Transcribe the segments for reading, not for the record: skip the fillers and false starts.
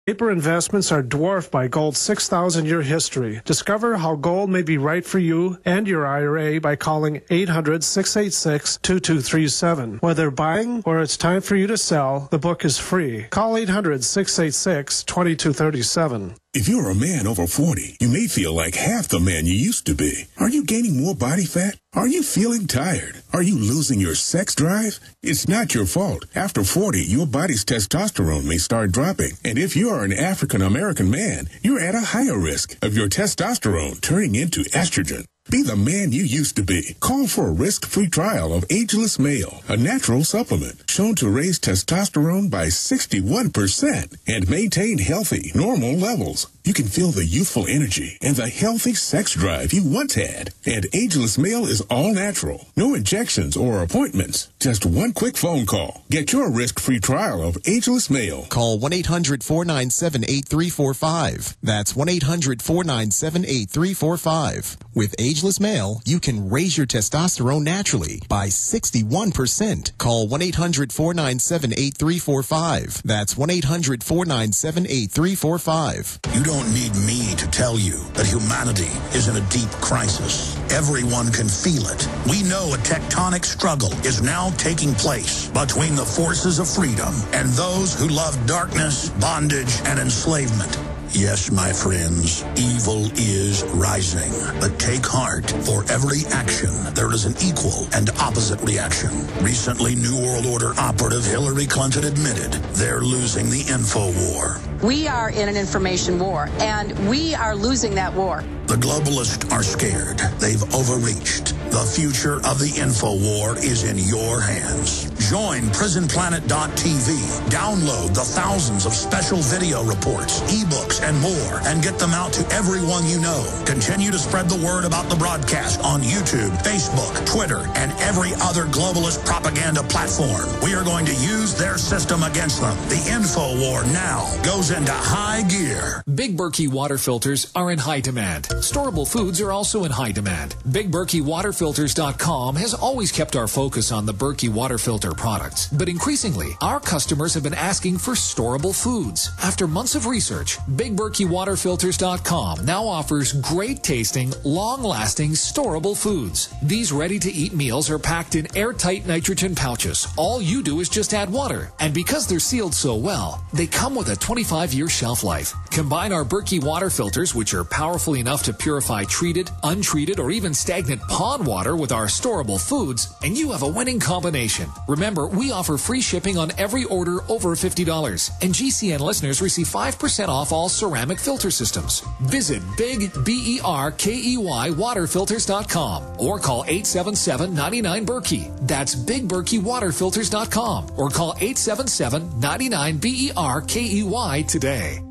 Paper investments are dwarfed by gold's 6,000-year history. Discover how gold may be right for you and your IRA by calling 800-686-2237. Whether buying or it's time for you to sell, the book is free. Call 800-686-2237. If you're a man over 40, you may feel like half the man you used to be. Are you gaining more body fat? Are you feeling tired? Are you losing your sex drive? It's not your fault. After 40, your body's testosterone may start dropping. And if you are an African American man, you're at a higher risk of your testosterone turning into estrogen. Be the man you used to be. Call for a risk-free trial of Ageless Male, a natural supplement shown to raise testosterone by 61% and maintain healthy, normal levels. You can feel the youthful energy and the healthy sex drive you once had. And Ageless Male is all natural. No injections or appointments. Just one quick phone call. Get your risk-free trial of Ageless Male. Call 1-800-497-8345. That's 1-800-497-8345. With Ageless Male, you can raise your testosterone naturally by 61%. Call 1-800-497-8345. That's 1-800-497-8345. You don't need me to tell you that humanity is in a deep crisis. Everyone can feel it. We know a tectonic struggle is now taking place between the forces of freedom and those who love darkness, bondage, and enslavement. Yes, my friends, evil is rising. But take heart. For every action, there is an equal and opposite reaction. Recently, New World Order operative Hillary Clinton admitted they're losing the info war. We are in an information war, and we are losing that war. The globalists are scared. They've overreached. The future of the info war is in your hands. Join Prisonplanet.tv. Download the thousands of special video reports, ebooks, and more, and get them out to everyone you know. Continue to spread the word about the broadcast on YouTube, Facebook, Twitter, and every other globalist propaganda platform. We are going to use their system against them. The info war now goes into high gear. Big Berkey water filters are in high demand. Storable foods are also in high demand. BigBerkeyWaterFilters.com has always kept our focus on the Berkey water filter products. But increasingly, our customers have been asking for storable foods. After months of research, BigBerkeyWaterFilters.com now offers great tasting, long-lasting, storable foods. These ready-to-eat meals are packed in airtight nitrogen pouches. All you do is just add water. And because they're sealed so well, they come with a 25-year shelf life. Combine our Berkey water filters, which are powerful enough to purify treated, untreated, or even stagnant pond water with our storable foods, and you have a winning combination. Remember, we offer free shipping on every order over $50, and GCN listeners receive 5% off all ceramic filter systems. Visit BigBerkeyWaterFilters.com or call 877-99-BERKEY. That's BigBerkeyWaterFilters.com or call 877-99-BERKEY today.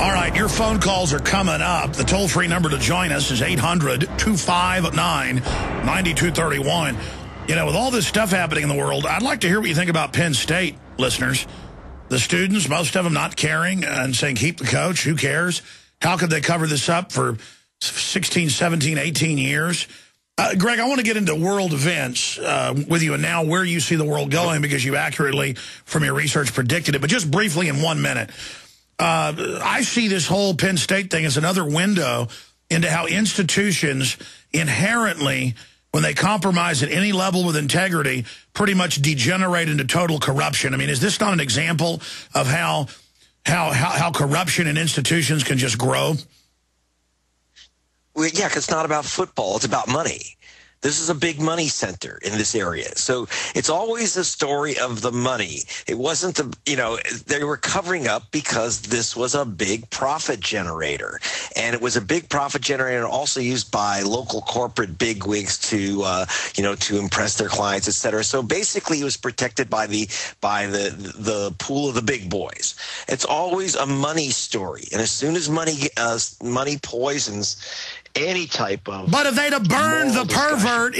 All right, your phone calls are coming up. The toll-free number to join us is 800-259-9231. You know, with all this stuff happening in the world, I'd like to hear what you think about Penn State, listeners. The students, most of them not caring and saying, keep the coach, who cares? How could they cover this up for 16, 17, 18 years? Greg, I want to get into world events with you and now where you see the world going because you accurately, from your research, predicted it. But just briefly in 1 minute. I see this whole Penn State thing as another window into how institutions inherently, when they compromise at any level with integrity, pretty much degenerate into total corruption. I mean, is this not an example of how corruption in institutions can just grow? Well, yeah, 'cause it's not about football. It's about money. This is a big money center in this area. So it's always the story of the money. It wasn't the, they were covering up because this was a big profit generator. And it was a big profit generator also used by local corporate bigwigs to impress their clients, et cetera. So basically it was protected by the pool of the big boys. It's always a money story. And as soon as money poisons any type of... But if they'd have burned the pervert,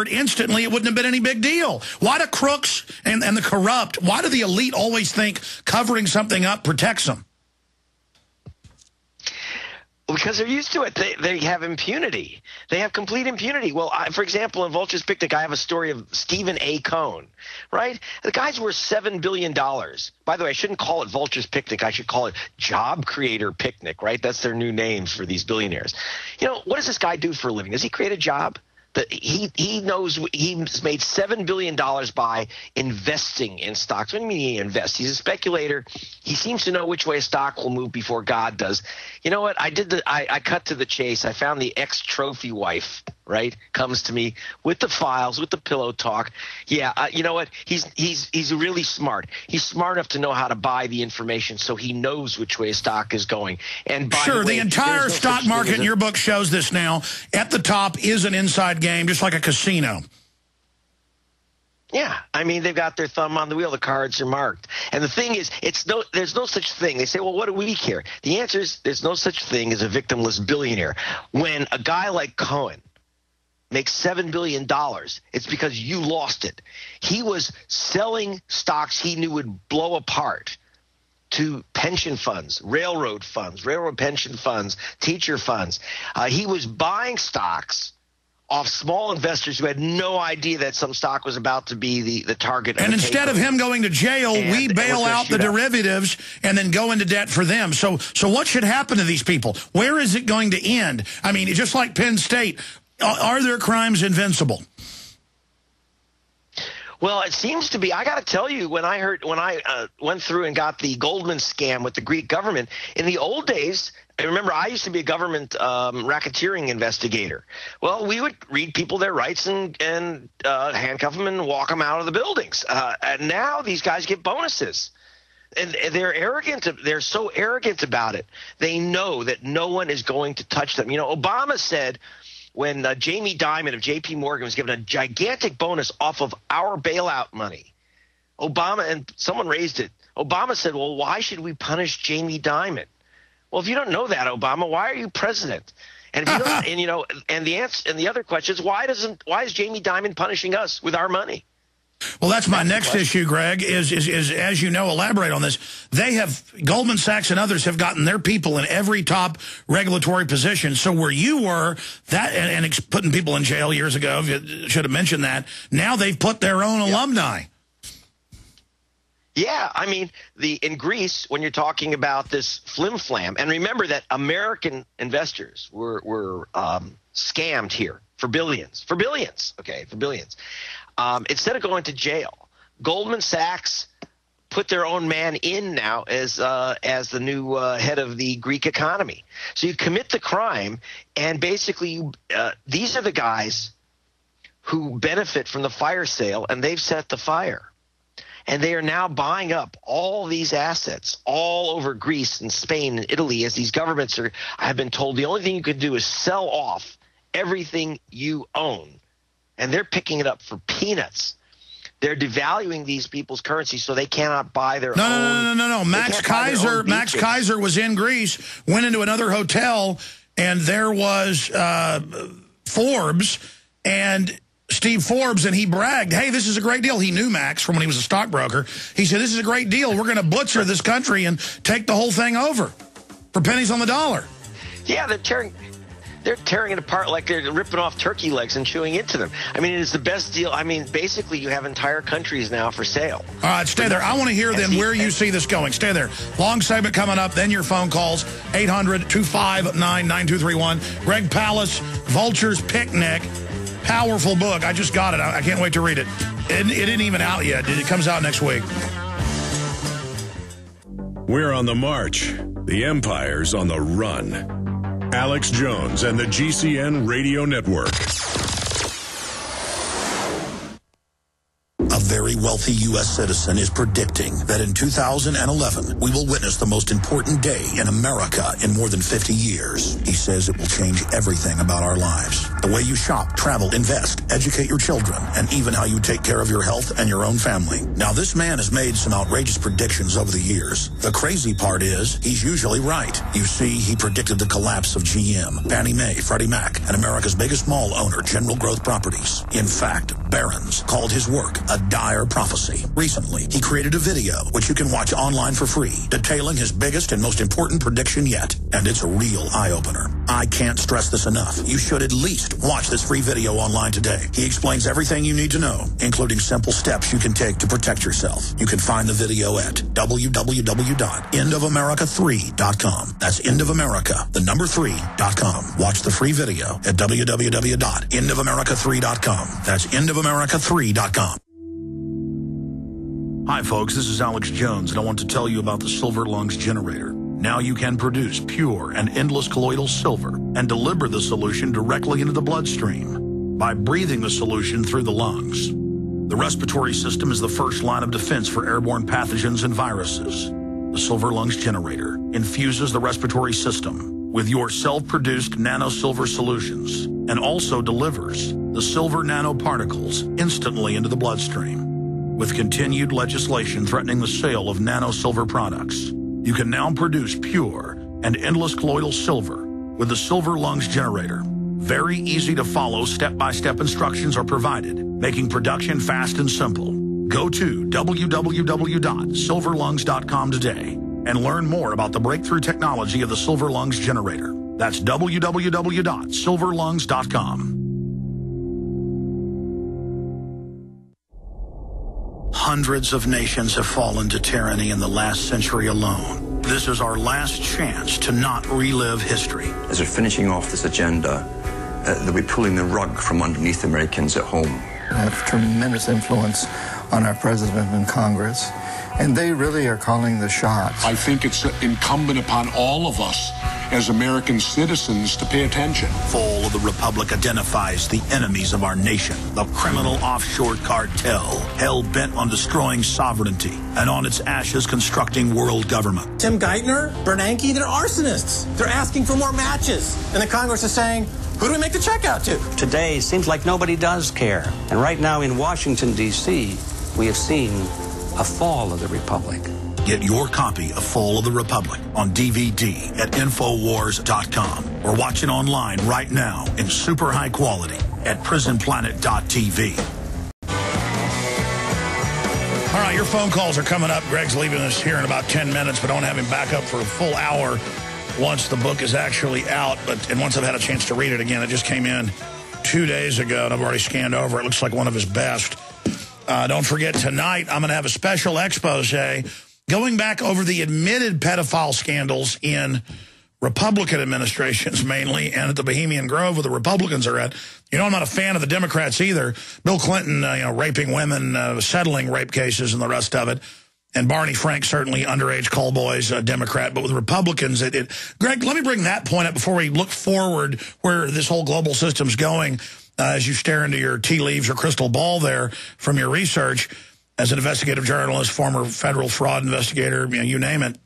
instantly, it wouldn't have been any big deal. Why do crooks and the corrupt, why do the elite always think covering something up protects them? Because they're used to it. They have impunity. They have complete impunity. Well, for example, in Vulture's Picnic, I have a story of Stephen A. Cohn, right? The guy's worth $7 billion. By the way, I shouldn't call it Vulture's Picnic. I should call it Job Creator Picnic, right? That's their new names for these billionaires. You know, what does this guy do for a living? Does he create a job? He knows he's made $7 billion by investing in stocks. What do you mean he invests? He's a speculator. He seems to know which way a stock will move before God does. You know what? I cut to the chase. I found the ex-trophy wife, right? Comes to me with the files, with the pillow talk. Yeah, you know what? He's really smart. He's smart enough to know how to buy the information so he knows which way a stock is going. And by sure, the way, the entire stock market in your book shows this now. At the top is an inside game, just like a casino. Yeah, I mean, they've got their thumb on the wheel. The cards are marked. And the thing is, there's no such thing. They say, well, what do we care? The answer is there's no such thing as a victimless billionaire. When a guy like Cohen makes $7 billion, it's because you lost it. He was selling stocks he knew would blow apart to pension funds, railroad pension funds, teacher funds. He was buying stocks off small investors who had no idea that some stock was about to be the target. And instead of him going to jail, we bail out the derivatives and then go into debt for them. So what should happen to these people? Where is it going to end? I mean, just like Penn State, are their crimes invincible? Well, it seems to be. I got to tell you, when I went through and got the Goldman scam with the Greek government in the old days. And remember, I used to be a government racketeering investigator. Well, we would read people their rights and handcuff them and walk them out of the buildings. And now these guys get bonuses. And they're arrogant. They're so arrogant about it. They know that no one is going to touch them. You know, Obama said when Jamie Dimon of J.P. Morgan was given a gigantic bonus off of our bailout money, Obama, and someone raised it, Obama said, well, why should we punish Jamie Dimon? Well, if you don't know that, Obama, why are you president? And if you don't, and you know, and the answer, and the other question is why is Jamie Dimon punishing us with our money? Well, that's my next issue, Greg. Is as you know, elaborate on this. They have Goldman Sachs and others have gotten their people in every top regulatory position. So where you were that and putting people in jail years ago, should have mentioned that. Now they've put their own alumni. Yeah, I mean, in Greece, when you're talking about this flim-flam, and remember that American investors were scammed here for billions. Instead of going to jail, Goldman Sachs put their own man in now as the new head of the Greek economy. So you commit the crime, and basically these are the guys who benefit from the fire sale, and they've set the fire. And they are now buying up all these assets all over Greece and Spain and Italy, as these governments have been told the only thing you can do is sell off everything you own. And they're picking it up for peanuts. They're devaluing these people's currency so they cannot buy their own. No. Max Kaiser was in Greece, went into another hotel, and there was Forbes and Steve Forbes, and he bragged, hey, this is a great deal. He knew Max from when he was a stockbroker. He said, this is a great deal. We're going to blitzer this country and take the whole thing over for pennies on the dollar. Yeah, they're tearing it apart like they're ripping off turkey legs and chewing into them. I mean, it is the best deal. I mean, basically, you have entire countries now for sale. All right, stay there. I want to hear then where you see this going. Stay there. Long segment coming up, then your phone calls, 800-259-9231. Greg Palast, Vulture's Picnic. Powerful book. I just got it. I can't wait to read it. It isn't even out yet. It comes out next week. We're on the march. The empire's on the run. Alex Jones and the GCN Radio Network. A very wealthy U.S. citizen is predicting that in 2011, we will witness the most important day in America in more than 50 years. He says it will change everything about our lives. The way you shop, travel, invest, educate your children, and even how you take care of your health and your own family. Now, this man has made some outrageous predictions over the years. The crazy part is, he's usually right. You see, he predicted the collapse of GM, Fannie Mae, Freddie Mac, and America's biggest mall owner, General Growth Properties. In fact, Barron's called his work a dire prophecy. Recently, he created a video, which you can watch online for free, detailing his biggest and most important prediction yet. And it's a real eye-opener. I can't stress this enough. You should at least watch this free video online today. He explains everything you need to know, including simple steps you can take to protect yourself. You can find the video at www.endofamerica3.com. That's endofamerica, the number 3.com. Watch the free video at www.endofamerica3.com. That's endofamerica3.com. Hi, folks. This is Alex Jones, and I want to tell you about the Silver Lungs generator. Now you can produce pure and endless colloidal silver and deliver the solution directly into the bloodstream by breathing the solution through the lungs. The respiratory system is the first line of defense for airborne pathogens and viruses. The Silver Lungs generator infuses the respiratory system with your self-produced nano-silver solutions and also delivers the silver nanoparticles instantly into the bloodstream. With continued legislation threatening the sale of nano-silver products, you can now produce pure and endless colloidal silver with the Silver Lungs generator. Very easy to follow step-by-step instructions are provided, making production fast and simple. Go to www.silverlungs.com today and learn more about the breakthrough technology of the Silver Lungs generator. That's www.silverlungs.com. Hundreds of nations have fallen to tyranny in the last century alone. This is our last chance to not relive history. As we're finishing off this agenda, they'll be pulling the rug from underneath Americans at home. They have tremendous influence on our president and Congress, and they really are calling the shots. I think it's incumbent upon all of us as American citizens to pay attention. Fall of the Republic identifies the enemies of our nation, the criminal offshore cartel, hell-bent on destroying sovereignty and on its ashes constructing world government. Tim Geithner, Bernanke, they're arsonists. They're asking for more matches. And the Congress is saying, who do we make the check out to? Today, seems like nobody does care. And right now in Washington, D.C., we have seen a fall of the Republic. Get your copy of Fall of the Republic on DVD at Infowars.com or watch it online right now in super high quality at Prisonplanet.tv. All right, your phone calls are coming up. Greg's leaving us here in about 10 minutes, but I don't have him back up for a full hour once the book is actually out. And once I've had a chance to read it again, it just came in 2 days ago, and I've already scanned over. It looks like one of his best. Don't forget, tonight I'm going to have a special expose going back over the admitted pedophile scandals in Republican administrations mainly, and at the Bohemian Grove where the Republicans are at. You know, I'm not a fan of the Democrats either. Bill Clinton, raping women, settling rape cases and the rest of it. And Barney Frank, certainly underage call boys, Democrat. But with Republicans, Greg, let me bring that point up before we look forward where this whole global system's going as you stare into your tea leaves or crystal ball there from your research. As an investigative journalist, former federal fraud investigator, you name it.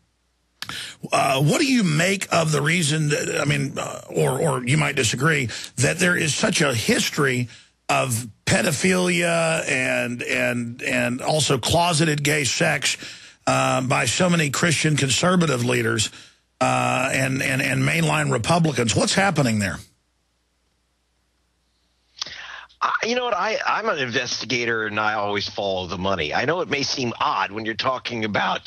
What do you make of the reason that, or you might disagree, that there is such a history of pedophilia and also closeted gay sex by so many Christian conservative leaders and mainline Republicans? What's happening there? You know what? I'm an investigator, and I always follow the money. I know it may seem odd when you're talking about,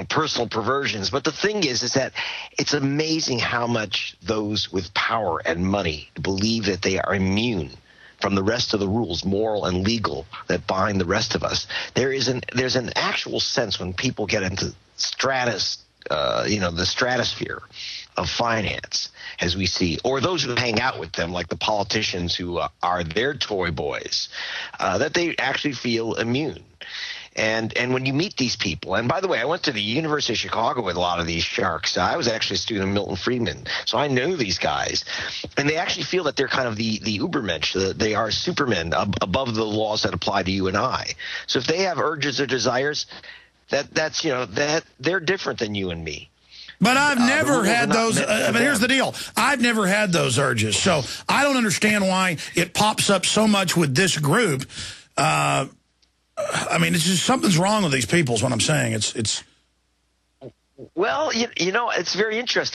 personal perversions, but the thing is that it's amazing how much those with power and money believe that they are immune from the rest of the rules, moral and legal, that bind the rest of us. There's an actual sense when people get into the stratosphere of finance, as we see, or those who hang out with them, like the politicians who are their toy boys, that they actually feel immune. And when you meet these people, and by the way, I went to the University of Chicago with a lot of these sharks. I was actually a student of Milton Friedman, so I know these guys. And they actually feel that they're kind of the Ubermensch. They are supermen above the laws that apply to you and I. So if they have urges or desires, that's they're different than you and me. But I've never had those. Here's the deal. I've never had those urges. So I don't understand why it pops up so much with this group. It's just something's wrong with these people is what I'm saying. Well, it's very interesting.